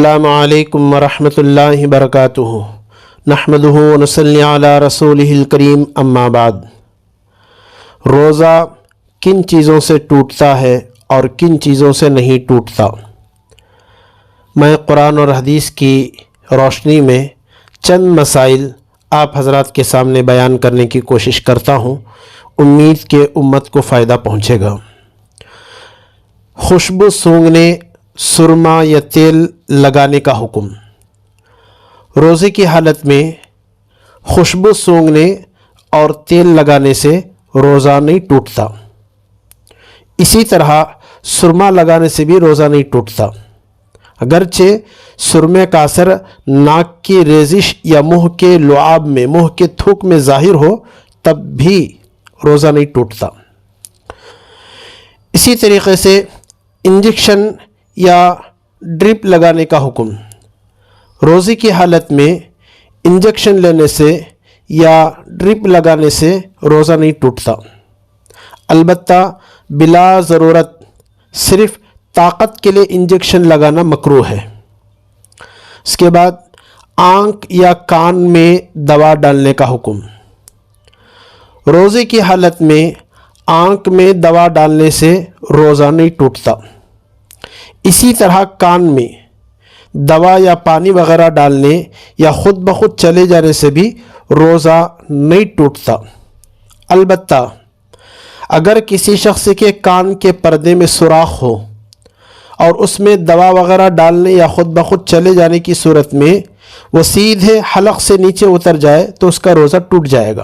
السلام علیکم ورحمۃ اللہ وبرکاتہ نحمدہ ونصلی علی رسولہ الکریم اما بعد۔ روزہ کن چیزوں سے ٹوٹتا ہے اور کن چیزوں سے نہیں ٹوٹتا؟ میں قرآن اور حدیث کی روشنی میں چند مسائل آپ حضرات کے سامنے بیان کرنے کی کوشش کرتا ہوں، امید کہ امت کو فائدہ پہنچے گا۔ خوشبو سونگھنے، سرما یا تیل لگانے کا حکم۔ روزے کی حالت میں خوشبو سونگھنے اور تیل لگانے سے روزہ نہیں ٹوٹتا۔ اسی طرح سرما لگانے سے بھی روزہ نہیں ٹوٹتا، اگرچہ سرمے کا اثر ناک کی ریزش یا منہ کے لعاب میں، منہ کے تھوک میں ظاہر ہو تب بھی روزہ نہیں ٹوٹتا۔ اسی طریقے سے انجیکشن یا ڈرپ لگانے کا حکم۔ روزے کی حالت میں انجیکشن لینے سے یا ڈرپ لگانے سے روزہ نہیں ٹوٹتا، البتہ بلا ضرورت صرف طاقت کے لیے انجیکشن لگانا مکروہ ہے۔ اس کے بعد آنکھ یا کان میں دوا ڈالنے کا حکم۔ روزے کی حالت میں آنکھ میں دوا ڈالنے سے روزہ نہیں ٹوٹتا۔ اسی طرح کان میں دوا یا پانی وغیرہ ڈالنے یا خود بخود چلے جانے سے بھی روزہ نہیں ٹوٹتا، البتہ اگر کسی شخص کے کان کے پردے میں سوراخ ہو اور اس میں دوا وغیرہ ڈالنے یا خود بخود چلے جانے کی صورت میں وہ سیدھے حلق سے نیچے اتر جائے تو اس کا روزہ ٹوٹ جائے گا۔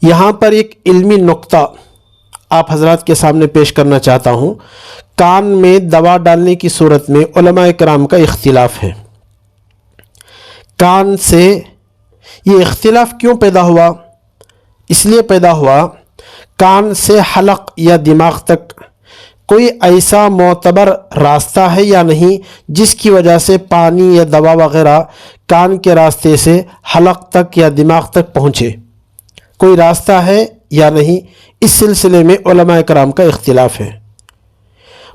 یہاں پر ایک علمی نقطہ آپ حضرات کے سامنے پیش کرنا چاہتا ہوں۔ کان میں دوا ڈالنے کی صورت میں علماء کرام کا اختلاف ہے۔ کان سے یہ اختلاف کیوں پیدا ہوا؟ اس لیے پیدا ہوا کان سے حلق یا دماغ تک کوئی ایسا معتبر راستہ ہے یا نہیں جس کی وجہ سے پانی یا دوا وغیرہ کان کے راستے سے حلق تک یا دماغ تک پہنچے، کوئی راستہ ہے یا نہیں، اس سلسلے میں علماء کرام کا اختلاف ہے۔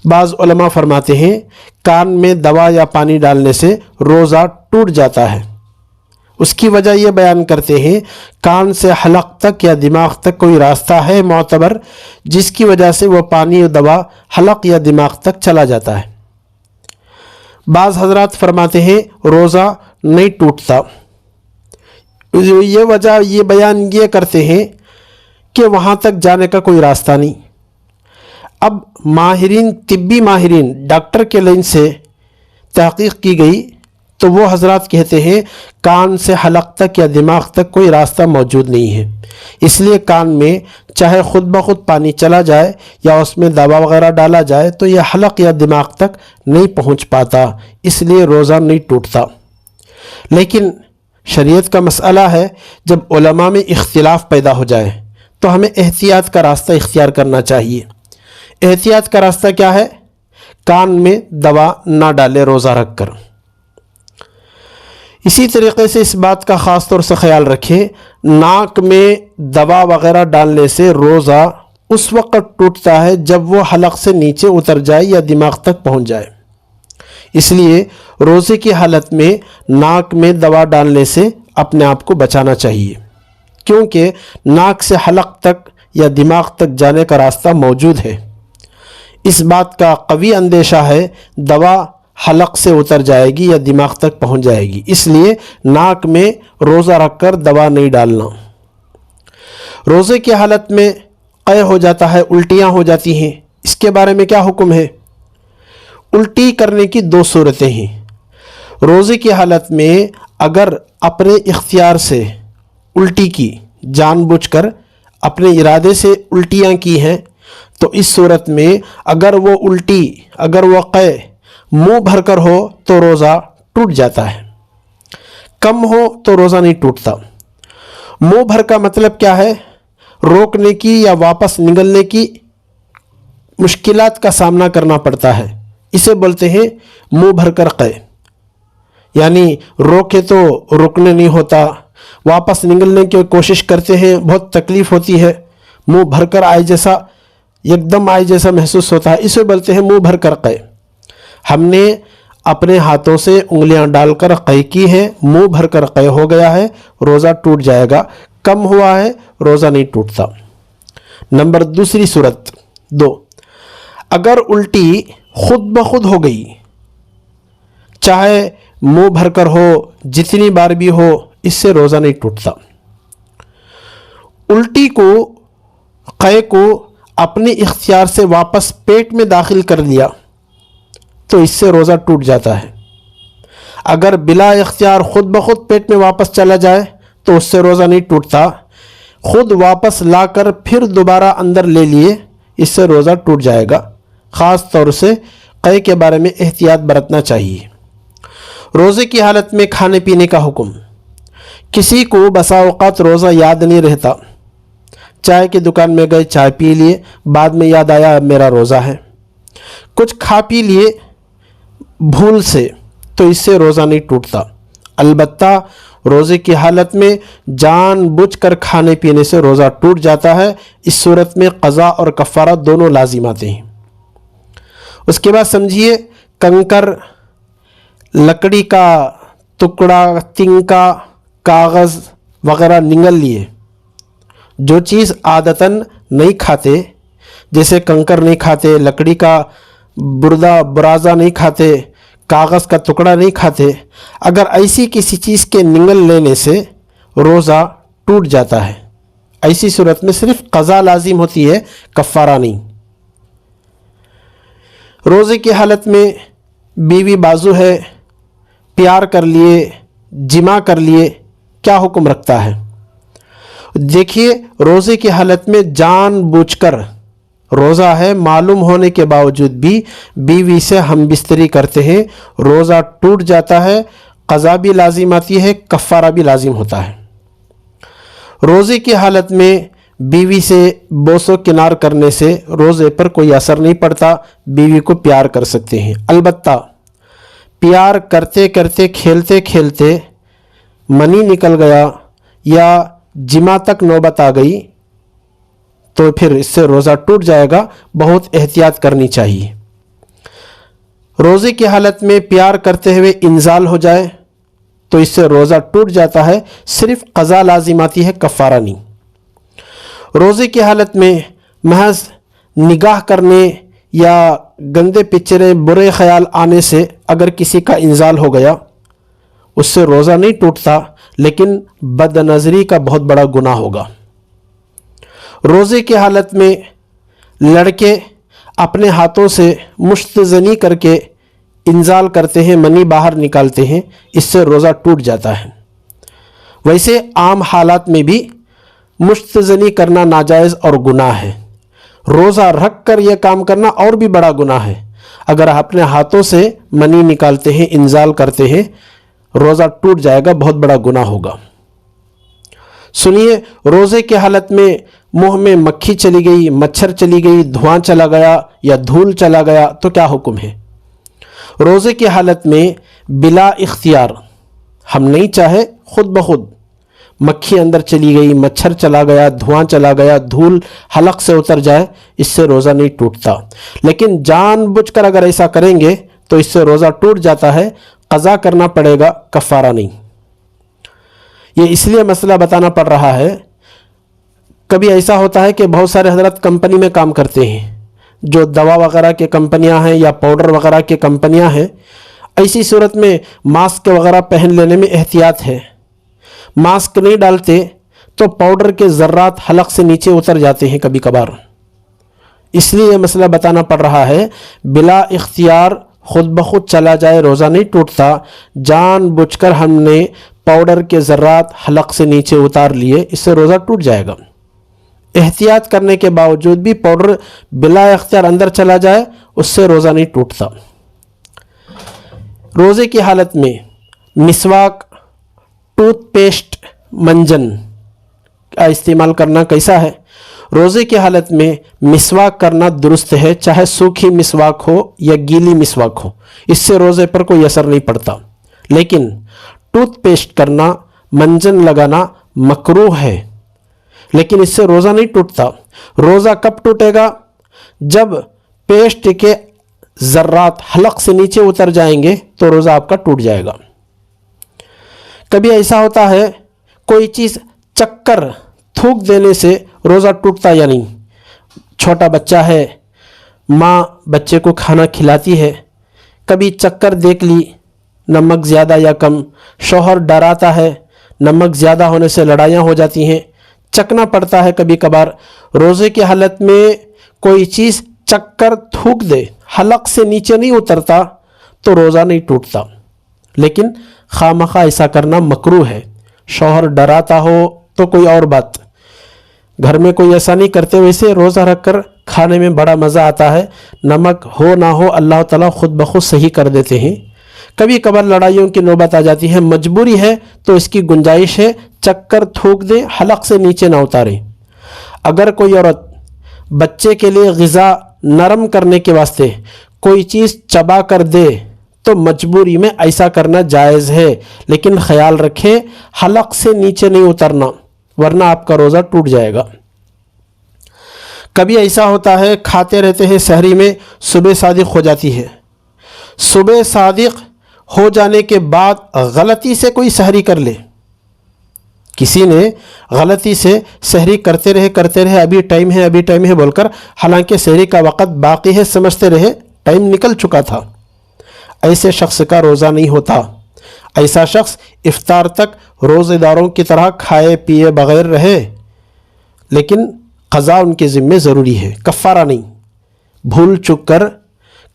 بعض علماء فرماتے ہیں کان میں دوا یا پانی ڈالنے سے روزہ ٹوٹ جاتا ہے۔ اس کی وجہ یہ بیان کرتے ہیں کان سے حلق تک یا دماغ تک کوئی راستہ ہے معتبر جس کی وجہ سے وہ پانی اور دوا حلق یا دماغ تک چلا جاتا ہے۔ بعض حضرات فرماتے ہیں روزہ نہیں ٹوٹتا۔ یہ وجہ یہ بیان یہ کرتے ہیں کہ وہاں تک جانے کا کوئی راستہ نہیں۔ اب ماہرین، طبی ماہرین، ڈاکٹر کے لائن سے تحقیق کی گئی تو وہ حضرات کہتے ہیں کان سے حلق تک یا دماغ تک کوئی راستہ موجود نہیں ہے، اس لیے کان میں چاہے خود بخود پانی چلا جائے یا اس میں دوا وغیرہ ڈالا جائے تو یہ حلق یا دماغ تک نہیں پہنچ پاتا، اس لیے روزہ نہیں ٹوٹتا۔ لیکن شریعت کا مسئلہ ہے، جب علماء میں اختلاف پیدا ہو جائے تو ہمیں احتیاط کا راستہ اختیار کرنا چاہیے۔ احتیاط کا راستہ کیا ہے؟ کان میں دوا نہ ڈالے روزہ رکھ کر۔ اسی طریقے سے اس بات کا خاص طور سے خیال رکھیں، ناک میں دوا وغیرہ ڈالنے سے روزہ اس وقت ٹوٹتا ہے جب وہ حلق سے نیچے اتر جائے یا دماغ تک پہنچ جائے۔ اس لیے روزے کی حالت میں ناک میں دوا ڈالنے سے اپنے آپ کو بچانا چاہیے، کیونکہ ناک سے حلق تک یا دماغ تک جانے کا راستہ موجود ہے۔ اس بات کا قوی اندیشہ ہے دوا حلق سے اتر جائے گی یا دماغ تک پہنچ جائے گی، اس لیے ناک میں روزہ رکھ کر دوا نہیں ڈالنا۔ روزے کی حالت میں قے ہو جاتا ہے، الٹیاں ہو جاتی ہیں، اس کے بارے میں کیا حکم ہے؟ الٹی کرنے کی دو صورتیں ہیں۔ روزے کی حالت میں اگر اپنے اختیار سے الٹی کی، جان بوجھ کر اپنے ارادے سے الٹیاں کی ہیں تو اس صورت میں اگر وہ الٹی، اگر وہ قے منہ بھر کر ہو تو روزہ ٹوٹ جاتا ہے، کم ہو تو روزہ نہیں ٹوٹتا۔ منہ بھر کا مطلب کیا ہے؟ روکنے کی یا واپس نگلنے کی مشکلات کا سامنا کرنا پڑتا ہے، اسے بولتے ہیں منہ بھر کر قے، یعنی روکے تو رکنے نہیں ہوتا، واپس نگلنے کی کوشش کرتے ہیں بہت تکلیف ہوتی ہے، منہ بھر کر آئے جیسا، ایک دم آئے جیسا محسوس ہوتا ہے، اسے بولتے ہیں منہ بھر کر قے۔ ہم نے اپنے ہاتھوں سے انگلیاں ڈال کر قے کی ہے، منہ بھر کر قے ہو گیا ہے، روزہ ٹوٹ جائے گا۔ کم ہوا ہے، روزہ نہیں ٹوٹتا۔ نمبر دوسری صورت 2، اگر الٹی خود بخود ہو گئی، چاہے منہ بھر کر ہو، جتنی بار بھی ہو، اس سے روزہ نہیں ٹوٹتا۔ الٹی کو، قے کو اپنے اختیار سے واپس پیٹ میں داخل کر لیا تو اس سے روزہ ٹوٹ جاتا ہے۔ اگر بلا اختیار خود بخود پیٹ میں واپس چلا جائے تو اس سے روزہ نہیں ٹوٹتا۔ خود واپس لا کر پھر دوبارہ اندر لے لیے، اس سے روزہ ٹوٹ جائے گا۔ خاص طور سے قے کے بارے میں احتیاط برتنا چاہیے۔ روزے کی حالت میں کھانے پینے کا حکم۔ کسی کو بسا اوقات روزہ یاد نہیں رہتا، چائے کی دکان میں گئے، چائے پی لیے، بعد میں یاد آیا اب میرا روزہ ہے۔ کچھ کھا پی لیے بھول سے، تو اس سے روزہ نہیں ٹوٹتا۔ البتہ روزے کی حالت میں جان بوجھ کر کھانے پینے سے روزہ ٹوٹ جاتا ہے۔ اس صورت میں قضا اور کفارہ دونوں لازم آتے ہیں۔ اس کے بعد سمجھیے، کنکر، لکڑی کا ٹکڑا، تنکا، کاغذ وغیرہ نگل لیے۔ جو چیز عادتاً نہیں کھاتے، جیسے کنکر نہیں کھاتے، لکڑی کا برازہ نہیں کھاتے، کاغذ کا ٹکڑا نہیں کھاتے، اگر ایسی کسی چیز کے نگل لینے سے روزہ ٹوٹ جاتا ہے، ایسی صورت میں صرف قضا لازم ہوتی ہے، کفارہ نہیں۔ روزے کی حالت میں بیوی بازو ہے، پیار کر لیے، جمع کر لیے، کیا حکم رکھتا ہے؟ دیکھیے، روزے کی حالت میں جان بوجھ کر روزہ ہے معلوم ہونے کے باوجود بھی بیوی سے ہم بستری کرتے ہیں، روزہ ٹوٹ جاتا ہے، قضا بھی لازم آتی ہے، کفارہ بھی لازم ہوتا ہے۔ روزے کی حالت میں بیوی سے بوس و کنار کرنے سے روزے پر کوئی اثر نہیں پڑتا، بیوی کو پیار کر سکتے ہیں۔ البتہ پیار کرتے کرتے، کھیلتے کھیلتے منی نکل گیا یا جمع تک نوبت آ گئی تو پھر اس سے روزہ ٹوٹ جائے گا، بہت احتیاط کرنی چاہیے۔ روزے کی حالت میں پیار کرتے ہوئے انزال ہو جائے تو اس سے روزہ ٹوٹ جاتا ہے، صرف قضا لازم آتی ہے، کفارہ نہیں۔ روزے کی حالت میں محض نگاہ کرنے یا گندے پکچریں، برے خیال آنے سے اگر کسی کا انزال ہو گیا، اس سے روزہ نہیں ٹوٹتا، لیکن بد نظری کا بہت بڑا گناہ ہوگا۔ روزے کی حالت میں لڑکے اپنے ہاتھوں سے مشت زنی کر کے انزال کرتے ہیں، منی باہر نکالتے ہیں، اس سے روزہ ٹوٹ جاتا ہے۔ ویسے عام حالات میں بھی مشت زنی کرنا ناجائز اور گناہ ہے۔ روزہ رکھ کر یہ کام کرنا اور بھی بڑا گناہ ہے۔ اگر آپ اپنے ہاتھوں سے منی نکالتے ہیں، انزال کرتے ہیں، روزہ ٹوٹ جائے گا، بہت بڑا گناہ ہوگا۔ سنیے، روزے کی حالت میں منہ میں مکھی چلی گئی، مچھر چلی گئی، دھواں چلا گیا یا دھول چلا گیا تو کیا حکم ہے؟ روزے کی حالت میں بلا اختیار، ہم نہیں چاہے، خود بخود مکھی اندر چلی گئی، مچھر چلا گیا، دھواں چلا گیا، دھول حلق سے اتر جائے، اس سے روزہ نہیں ٹوٹتا۔ لیکن جان بوجھ کر اگر ایسا کریں گے تو اس سے روزہ ٹوٹ جاتا ہے، قضا کرنا پڑے گا، کفارہ نہیں۔ یہ اس لیے مسئلہ بتانا پڑ رہا ہے، کبھی ایسا ہوتا ہے کہ بہت سارے حضرات کمپنی میں کام کرتے ہیں، جو دوا وغیرہ کے کمپنیاں ہیں یا پاؤڈر وغیرہ کے کمپنیاں ہیں، ایسی صورت میں ماسک وغیرہ پہن لینے میں احتیاط ہے۔ ماسک نہیں ڈالتے تو پاؤڈر کے ذرات حلق سے نیچے اتر جاتے ہیں کبھی کبھار، اس لیے یہ مسئلہ بتانا پڑ رہا ہے۔ بلا اختیار خود بخود چلا جائے، روزہ نہیں ٹوٹتا، جان بوجھ کر ہم نے پاؤڈر کے ذرات حلق سے نیچے اتار لیے، اس سے روزہ ٹوٹ جائے گا۔ احتیاط کرنے کے باوجود بھی پاؤڈر بلا اختیار اندر چلا جائے، اس سے روزہ نہیں ٹوٹتا۔ روزے کی حالت میں مسواک، ٹوتھ پیسٹ، منجن کا استعمال کرنا کیسا ہے؟ روزے کی حالت میں مسواک کرنا درست ہے، چاہے سوکھی مسواک ہو یا گیلی مسواک ہو، اس سے روزے پر کوئی اثر نہیں پڑتا۔ لیکن ٹوتھ پیسٹ کرنا، منجن لگانا مکروہ ہے، لیکن اس سے روزہ نہیں ٹوٹتا۔ روزہ کب ٹوٹے گا؟ جب پیسٹ کے ذرات حلق سے نیچے اتر جائیں گے تو روزہ آپ کا ٹوٹ جائے گا۔ کبھی ایسا ہوتا ہے کوئی چیز چکر تھوک دینے سے روزہ ٹوٹتا یا نہیں۔ چھوٹا بچہ ہے، ماں بچے کو کھانا کھلاتی ہے، کبھی چکر دیکھ لی، نمک زیادہ یا کم، شوہر ڈراتا ہے، نمک زیادہ ہونے سے لڑائیاں ہو جاتی ہیں، چکنا پڑتا ہے کبھی کبھار۔ روزے کی حالت میں کوئی چیز چکر تھوک دے، حلق سے نیچے نہیں اترتا تو روزہ نہیں ٹوٹتا، لیکن خواہ ایسا کرنا مکروہ ہے۔ شوہر ڈراتا ہو تو کوئی اور بات، گھر میں کوئی ایسا نہیں کرتے، ویسے روزہ رکھ کر کھانے میں بڑا مزہ آتا ہے، نمک ہو نہ ہو اللہ تعالیٰ خود بخود صحیح کر دیتے ہیں۔ کبھی کبھار لڑائیوں کی نوبت آ جاتی ہے، مجبوری ہے تو اس کی گنجائش ہے، چکر تھوک دے، حلق سے نیچے نہ اتارے۔ اگر کوئی عورت بچے کے لیے غذا نرم کرنے کے واسطے کوئی چیز چبا کر دے تو مجبوری میں ایسا کرنا جائز ہے، لیکن خیال رکھیں حلق سے نیچے نہیں اترنا، ورنہ آپ کا روزہ ٹوٹ جائے گا۔ کبھی ایسا ہوتا ہے کھاتے رہتے ہیں، سحری میں صبح صادق ہو جاتی ہے، صبح صادق ہو جانے کے بعد غلطی سے کوئی سحری کر لے، کسی نے غلطی سے سحری کرتے رہے، ابھی ٹائم ہے بول کر، حالانکہ سحری کا وقت باقی ہے سمجھتے رہے، ٹائم نکل چکا تھا، ایسے شخص کا روزہ نہیں ہوتا۔ ایسا شخص افطار تک روزے داروں کی طرح کھائے پیے بغیر رہے، لیکن قضا ان کے ذمے ضروری ہے، کفارہ نہیں۔ بھول چک کر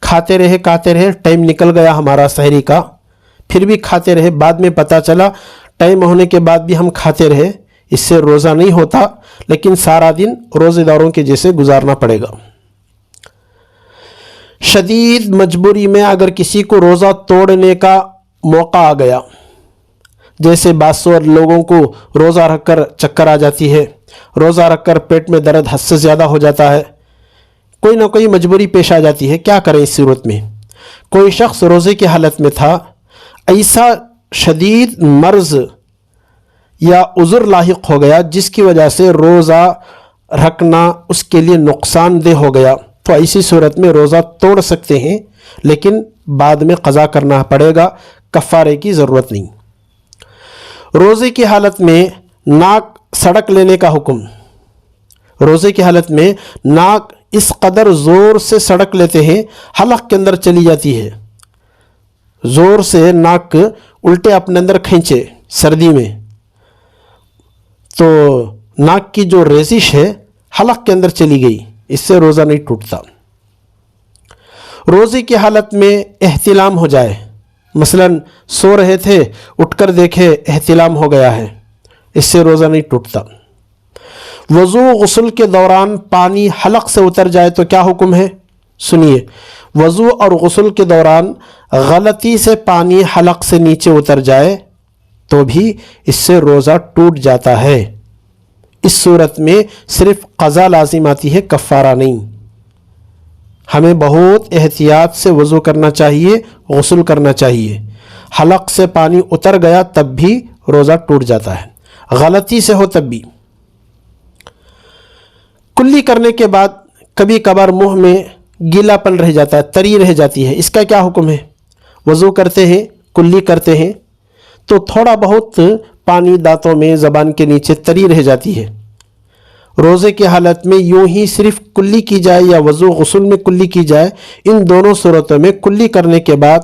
کھاتے رہے، ٹائم نکل گیا ہمارا سحری کا، پھر بھی کھاتے رہے، بعد میں پتہ چلا ٹائم ہونے کے بعد بھی ہم کھاتے رہے، اس سے روزہ نہیں ہوتا، لیکن سارا دن روزے داروں کے جیسے گزارنا پڑے گا۔ شدید مجبوری میں اگر کسی کو روزہ توڑنے کا موقع آ گیا، جیسے بعض لوگوں کو روزہ رکھ کر چکر آ جاتی ہے، روزہ رکھ کر پیٹ میں درد حد سے زیادہ ہو جاتا ہے، کوئی نہ کوئی مجبوری پیش آ جاتی ہے، کیا کریں اس صورت میں؟ کوئی شخص روزے کی حالت میں تھا، ایسا شدید مرض یا عذر لاحق ہو گیا جس کی وجہ سے روزہ رکھنا اس کے لیے نقصان دہ ہو گیا، تو ایسی صورت میں روزہ توڑ سکتے ہیں، لیکن بعد میں قضا کرنا پڑے گا، کفارے کی ضرورت نہیں۔ روزے کی حالت میں ناک سڑک لینے کا حکم۔ روزے کی حالت میں ناک اس قدر زور سے سڑک لیتے ہیں، حلق کے اندر چلی جاتی ہے، زور سے ناک الٹے اپنے اندر کھینچے سردی میں، تو ناک کی جو ریزش ہے حلق کے اندر چلی گئی، اس سے روزہ نہیں ٹوٹتا۔ روزے کی حالت میں احتلام ہو جائے، مثلا سو رہے تھے، اٹھ کر دیکھے احتلام ہو گیا ہے، اس سے روزہ نہیں ٹوٹتا۔ وضو غسل کے دوران پانی حلق سے اتر جائے تو کیا حکم ہے؟ سنیے، وضو اور غسل کے دوران غلطی سے پانی حلق سے نیچے اتر جائے تو بھی اس سے روزہ ٹوٹ جاتا ہے۔ اس صورت میں صرف قضا لازم آتی ہے، کفارہ نہیں۔ ہمیں بہت احتیاط سے وضو کرنا چاہیے، غسل کرنا چاہیے۔ حلق سے پانی اتر گیا تب بھی روزہ ٹوٹ جاتا ہے، غلطی سے ہو تب بھی۔ کلی کرنے کے بعد کبھی کبھار منہ میں گیلا پن رہ جاتا ہے، تری رہ جاتی ہے، اس کا کیا حکم ہے؟ وضو کرتے ہیں، کلی کرتے ہیں تو تھوڑا بہت پانی دانتوں میں، زبان کے نیچے تری رہ جاتی ہے، روزے کی حالت میں یوں ہی صرف کلی کی جائے یا وضو غسل میں کلی کی جائے، ان دونوں صورتوں میں کلی کرنے کے بعد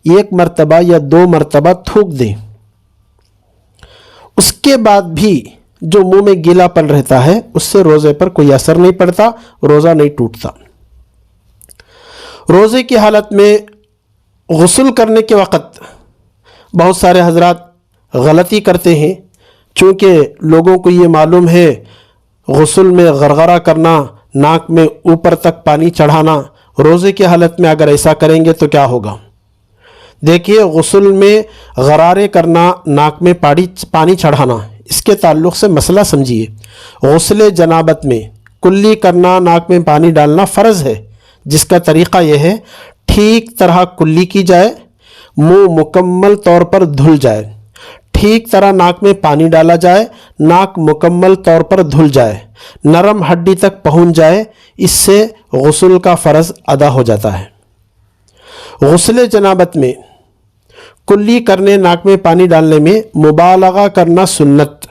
1 مرتبہ یا 2 مرتبہ تھوک دیں، اس کے بعد بھی جو منہ میں گیلا پن رہتا ہے اس سے روزے پر کوئی اثر نہیں پڑتا، روزہ نہیں ٹوٹتا۔ روزے کی حالت میں غسل کرنے کے وقت بہت سارے حضرات غلطی کرتے ہیں، چونکہ لوگوں کو یہ معلوم ہے غسل میں غرغرہ کرنا، ناک میں اوپر تک پانی چڑھانا، روزے کی حالت میں اگر ایسا کریں گے تو کیا ہوگا؟ دیکھیے، غسل میں غرارے کرنا، ناک میں پانی چڑھانا، اس کے تعلق سے مسئلہ سمجھیے۔ غسل جنابت میں کلی کرنا، ناک میں پانی ڈالنا فرض ہے، جس کا طریقہ یہ ہے ٹھیک طرح کلی کی جائے، منہ مکمل طور پر دھل جائے، ٹھیک طرح ناک میں پانی ڈالا جائے، ناک مکمل طور پر دھل جائے، نرم ہڈی تک پہنچ جائے، اس سے غسل کا فرض ادا ہو جاتا ہے۔ غسل جنابت میں کلی کرنے ناک میں پانی ڈالنے میں مبالغہ کرنا سنت،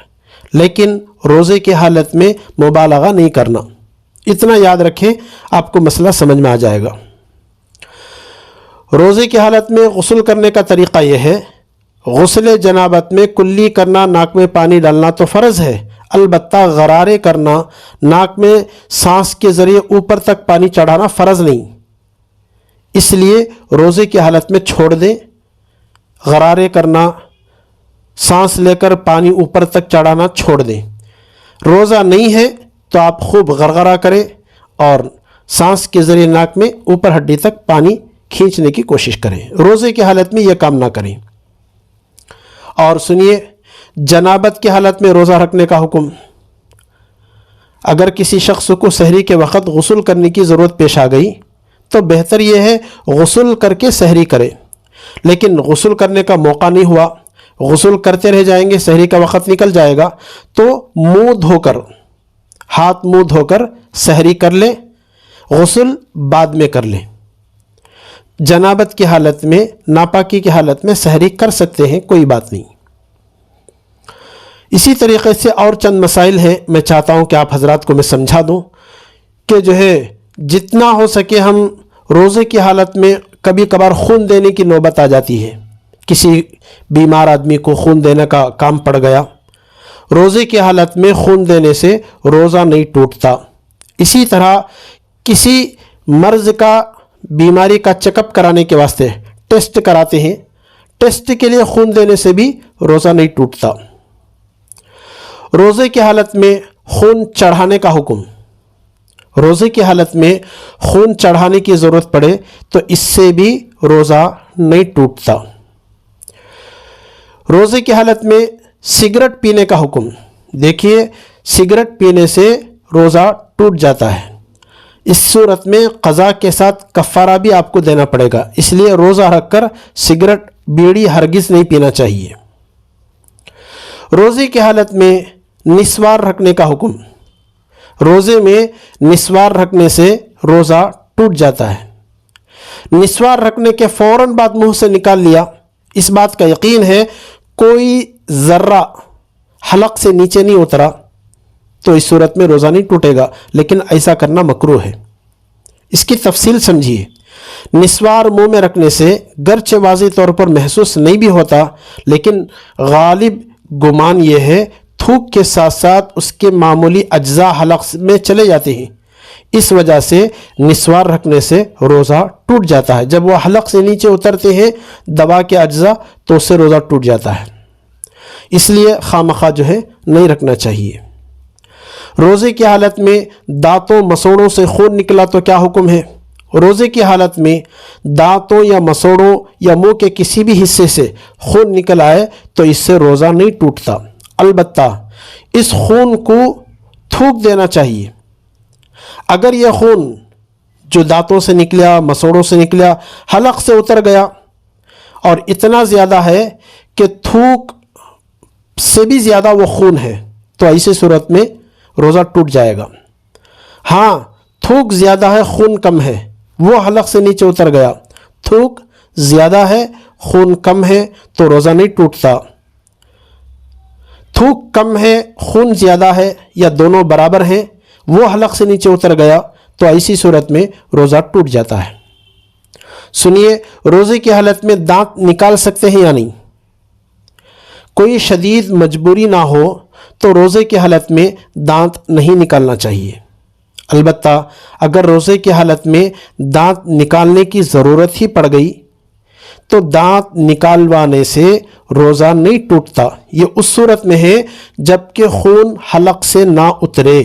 لیکن روزے کی حالت میں مبالغہ نہیں کرنا۔ اتنا یاد رکھیں، آپ کو مسئلہ سمجھ میں آ جائے گا۔ روزے کی حالت میں غسل کرنے کا طریقہ یہ ہے، غسل جنابت میں کلی کرنا، ناک میں پانی ڈالنا تو فرض ہے، البتہ غرارے کرنا، ناک میں سانس کے ذریعے اوپر تک پانی چڑھانا فرض نہیں، اس لیے روزے کی حالت میں چھوڑ دیں۔ غرارے کرنا، سانس لے کر پانی اوپر تک چڑھانا چھوڑ دیں۔ روزہ نہیں ہے تو آپ خوب غرغرہ کریں اور سانس کے ذریعے ناک میں اوپر ہڈی تک پانی کھینچنے کی کوشش کریں۔ روزے کی حالت میں یہ کام نہ کریں۔ اور سنیے، جنابت کی حالت میں روزہ رکھنے کا حکم۔ اگر کسی شخص کو سحری کے وقت غسل کرنے کی ضرورت پیش آ گئی تو بہتر یہ ہے غسل کر کے سحری کرے، لیکن غسل کرنے کا موقع نہیں ہوا، غسل کرتے رہ جائیں گے، سحری کا وقت نکل جائے گا، تو منہ دھو کر، ہاتھ منہ دھو کر سحری کر لیں، غسل بعد میں کر لیں۔ جنابت کی حالت میں، ناپاکی کی حالت میں سحری کر سکتے ہیں، کوئی بات نہیں۔ اسی طریقے سے اور چند مسائل ہیں، میں چاہتا ہوں کہ آپ حضرات کو میں سمجھا دوں کہ جو ہے جتنا ہو سکے ہم روزے کی حالت میں، کبھی کبھار خون دینے کی نوبت آ جاتی ہے، کسی بیمار آدمی کو خون دینے کا کام پڑ گیا، روزے کی حالت میں خون دینے سے روزہ نہیں ٹوٹتا۔ اسی طرح کسی مرض کا، بیماری کا چیک اپ کرانے کے واسطے ٹیسٹ کراتے ہیں، ٹیسٹ کے لیے خون دینے سے بھی روزہ نہیں ٹوٹتا۔ روزے کی حالت میں خون چڑھانے کا حکم۔ روزے کی حالت میں خون چڑھانے کی ضرورت پڑے تو اس سے بھی روزہ نہیں ٹوٹتا۔ روزے کی حالت میں سگریٹ پینے کا حکم۔ دیکھیے، سگریٹ پینے سے روزہ ٹوٹ جاتا ہے، اس صورت میں قضا کے ساتھ کفارہ بھی آپ کو دینا پڑے گا، اس لیے روزہ رکھ کر سگریٹ، بیڑی ہرگز نہیں پینا چاہیے۔ روزے کی حالت میں نسوار رکھنے کا حکم۔ روزے میں نسوار رکھنے سے روزہ ٹوٹ جاتا ہے۔ نسوار رکھنے کے فوراً بعد منہ سے نکال لیا، اس بات کا یقین ہے کوئی ذرہ حلق سے نیچے نہیں اترا، تو اس صورت میں روزہ نہیں ٹوٹے گا، لیکن ایسا کرنا مکروہ ہے۔ اس کی تفصیل سمجھیے۔ نسوار منہ میں رکھنے سے گرچہ واضح طور پر محسوس نہیں بھی ہوتا، لیکن غالب گمان یہ ہے تھوک کے ساتھ ساتھ اس کے معمولی اجزاء حلق میں چلے جاتے ہیں، اس وجہ سے نسوار رکھنے سے روزہ ٹوٹ جاتا ہے۔ جب وہ حلق سے نیچے اترتے ہیں دوا کے اجزاء تو اس سے روزہ ٹوٹ جاتا ہے، اس لیے خواہ جو ہے نہیں رکھنا چاہیے۔ روزے کی حالت میں دانتوں مسوڑوں سے خون نکلا تو کیا حکم ہے؟ روزے کی حالت میں دانتوں یا مسوڑوں یا منہ کے کسی بھی حصے سے خون نکل آئے تو اس سے روزہ نہیں ٹوٹتا، البتہ اس خون کو تھوک دینا چاہیے۔ اگر یہ خون جو دانتوں سے نکلا، مسوڑوں سے نکلا، حلق سے اتر گیا اور اتنا زیادہ ہے کہ تھوک سے بھی زیادہ وہ خون ہے تو ایسی صورت میں روزہ ٹوٹ جائے گا۔ ہاں، تھوک زیادہ ہے، خون کم ہے، وہ حلق سے نیچے اتر گیا، تھوک زیادہ ہے، خون کم ہے تو روزہ نہیں ٹوٹتا۔ تھوک کم ہے، خون زیادہ ہے یا دونوں برابر ہیں، وہ حلق سے نیچے اتر گیا تو ایسی صورت میں روزہ ٹوٹ جاتا ہے۔ سنیے، روزے کی حالت میں دانت نکال سکتے ہیں یا نہیں؟ کوئی شدید مجبوری نہ ہو تو روزے کی حالت میں دانت نہیں نکالنا چاہیے، البتہ اگر روزے کی حالت میں دانت نکالنے کی ضرورت ہی پڑ گئی تو دانت نکالوانے سے روزہ نہیں ٹوٹتا۔ یہ اس صورت میں ہے جب کہ خون حلق سے نہ اترے۔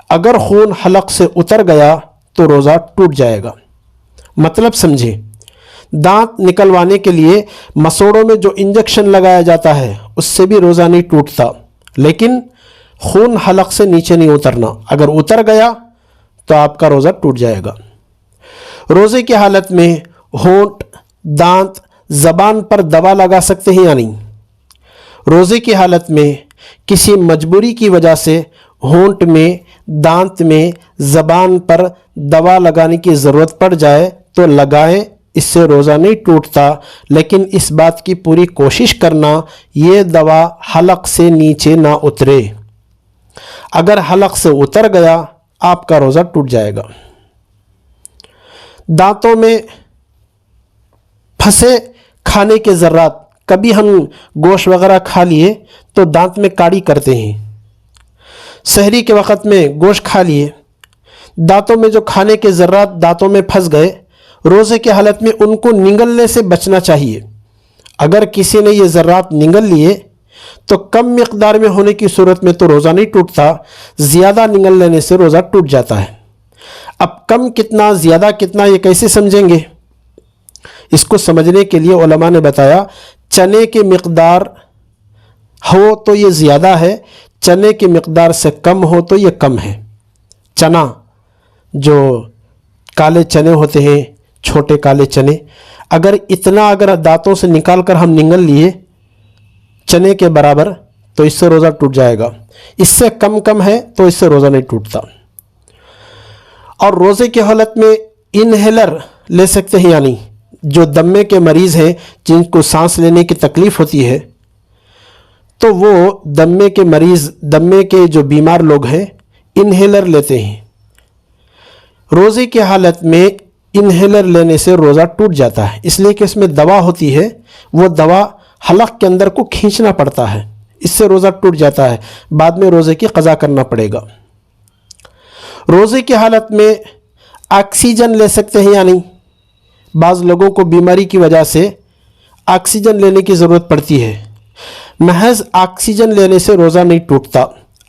اگر خون حلق سے اتر گیا تو روزہ ٹوٹ جائے گا۔ مطلب سمجھیں، دانت نکلوانے کے لیے مسوڑوں میں جو انجیکشن لگایا جاتا ہے اس سے بھی روزہ نہیں ٹوٹتا، لیکن خون حلق سے نیچے نہیں اترنا، اگر اتر گیا تو آپ کا روزہ ٹوٹ جائے گا۔ روزے کی حالت میں ہونٹ، دانت، زبان پر دوا لگا سکتے ہیں یا نہیں؟ روزے کی حالت میں کسی مجبوری کی وجہ سے ہونٹ میں، دانت میں، زبان پر دوا لگانے کی ضرورت پڑ جائے تو لگائیں، اس سے روزہ نہیں ٹوٹتا، لیکن اس بات کی پوری کوشش کرنا یہ دوا حلق سے نیچے نہ اترے۔ اگر حلق سے اتر گیا آپ کا روزہ ٹوٹ جائے گا۔ دانتوں میں پھنسے کھانے کے ذرات، کبھی ہم گوشت وغیرہ کھا لیے تو دانت میں کاڑی کرتے ہیں، سحری کے وقت میں گوشت کھا لیے، دانتوں میں جو کھانے کے ذرات دانتوں میں پھنس گئے، روزے کی حالت میں ان کو نگلنے سے بچنا چاہیے۔ اگر کسی نے یہ ذرات نگل لیے تو کم مقدار میں ہونے کی صورت میں تو روزہ نہیں ٹوٹتا، زیادہ نگل لینے سے روزہ ٹوٹ جاتا ہے۔ اب کم کتنا زیادہ کتنا یہ کیسے سمجھیں گے؟ اس کو سمجھنے کے لیے علماء نے بتایا چنے کی مقدار ہو تو یہ زیادہ ہے، چنے کی مقدار سے کم ہو تو یہ کم ہے۔ چنا جو کالے چنے ہوتے ہیں، چھوٹے کالے چنے، اگر دانتوں سے نکال کر ہم نگل لیے چنے کے برابر تو اس سے روزہ ٹوٹ جائے گا۔ اس سے کم ہے تو اس سے روزہ نہیں ٹوٹتا۔ اور روزے کی حالت میں انہیلر لے سکتے ہیں، یعنی جو دمے کے مریض ہیں جن کو سانس لینے کی تکلیف ہوتی ہے، تو وہ دمے کے جو بیمار لوگ ہیں انہیلر لیتے ہیں۔ روزے کی حالت میں انہیلر لینے سے روزہ ٹوٹ جاتا ہے، اس لیے کہ اس میں دوا ہوتی ہے، وہ دوا حلق کے اندر کو کھینچنا پڑتا ہے، اس سے روزہ ٹوٹ جاتا ہے، بعد میں روزے کی قضا کرنا پڑے گا۔ روزے کی حالت میں آکسیجن لے سکتے ہیں، یعنی بعض لوگوں کو بیماری کی وجہ سے آکسیجن لینے کی ضرورت پڑتی ہے، محض آکسیجن لینے سے روزہ نہیں ٹوٹتا۔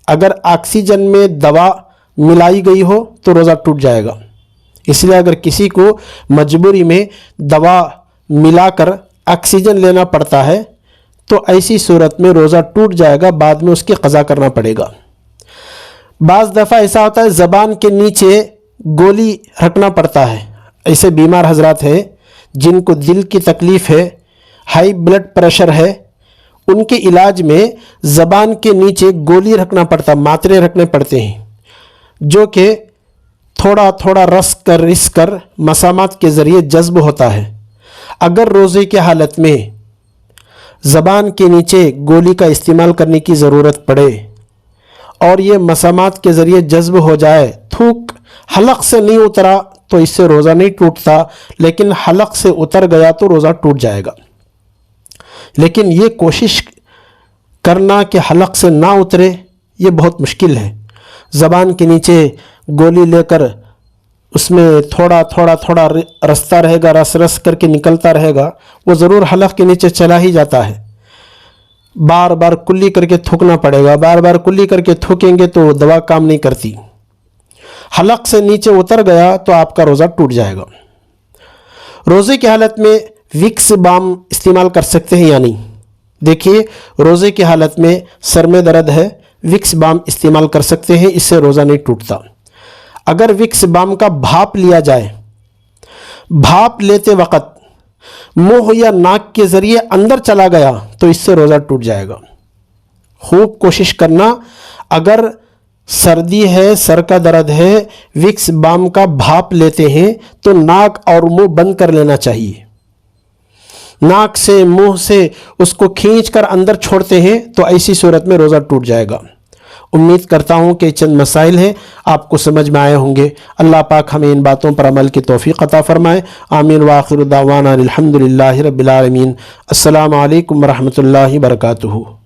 اگر آکسیجن میں دوا ملائی گئی ہو تو روزہ ٹوٹ جائے گا۔ اس لیے اگر کسی کو مجبوری میں دوا ملا کر آکسیجن لینا پڑتا ہے تو ایسی صورت میں روزہ ٹوٹ جائے گا، بعد میں اس کی قضا کرنا پڑے گا۔ بعض دفعہ ایسا ہوتا ہے زبان کے نیچے گولی رکھنا پڑتا ہے، ایسے بیمار حضرات ہیں جن کو دل کی تکلیف ہے، ہائی بلڈ پریشر ہے، ان کے علاج میں زبان کے نیچے گولی رکھنا پڑتا، ماترے رکھنے پڑتے ہیں، جو کہ تھوڑا تھوڑا رس کر مسامات کے ذریعے جذب ہوتا ہے۔ اگر روزے کی حالت میں زبان کے نیچے گولی کا استعمال کرنے کی ضرورت پڑے اور یہ مسامات کے ذریعے جذب ہو جائے، تھوک حلق سے نہیں اترا تو اس سے روزہ نہیں ٹوٹتا، لیکن حلق سے اتر گیا تو روزہ ٹوٹ جائے گا۔ لیکن یہ کوشش کرنا کہ حلق سے نہ اترے یہ بہت مشکل ہے۔ زبان کے نیچے گولی لے کر اس میں تھوڑا تھوڑا رستا رہے گا، رس کر کے نکلتا رہے گا، وہ ضرور حلق کے نیچے چلا ہی جاتا ہے۔ بار بار کلی کر کے تھوکنا پڑے گا، بار بار کلی کر کے تھوکیں گے تو دوا کام نہیں کرتی۔ حلق سے نیچے اتر گیا تو آپ کا روزہ ٹوٹ جائے گا۔ روزے کی حالت میں وکس بام استعمال کر سکتے ہیں یا نہیں؟ دیکھیے، روزے کی حالت میں سر میں درد ہے، وکس بام استعمال کر سکتے ہیں، اس سے روزہ نہیں ٹوٹتا۔ اگر وکس بام کا بھاپ لیا جائے، بھاپ لیتے وقت منہ یا ناک کے ذریعے اندر چلا گیا تو اس سے روزہ ٹوٹ جائے گا۔ خوب کوشش کرنا، اگر سردی ہے، سر کا درد ہے، وکس بام کا بھاپ لیتے ہیں تو ناک اور منہ بند کر لینا چاہیے۔ ناک سے منہ سے اس کو کھینچ کر اندر چھوڑتے ہیں تو ایسی صورت میں روزہ ٹوٹ جائے گا۔ امید کرتا ہوں کہ چند مسائل ہیں آپ کو سمجھ میں آئے ہوں گے۔ اللہ پاک ہمیں ان باتوں پر عمل کی توفیق عطا فرمائے۔ آمین وآخر دعوانا الحمدللہ رب العالمین۔ السلام علیکم ورحمۃ اللہ وبرکاتہ۔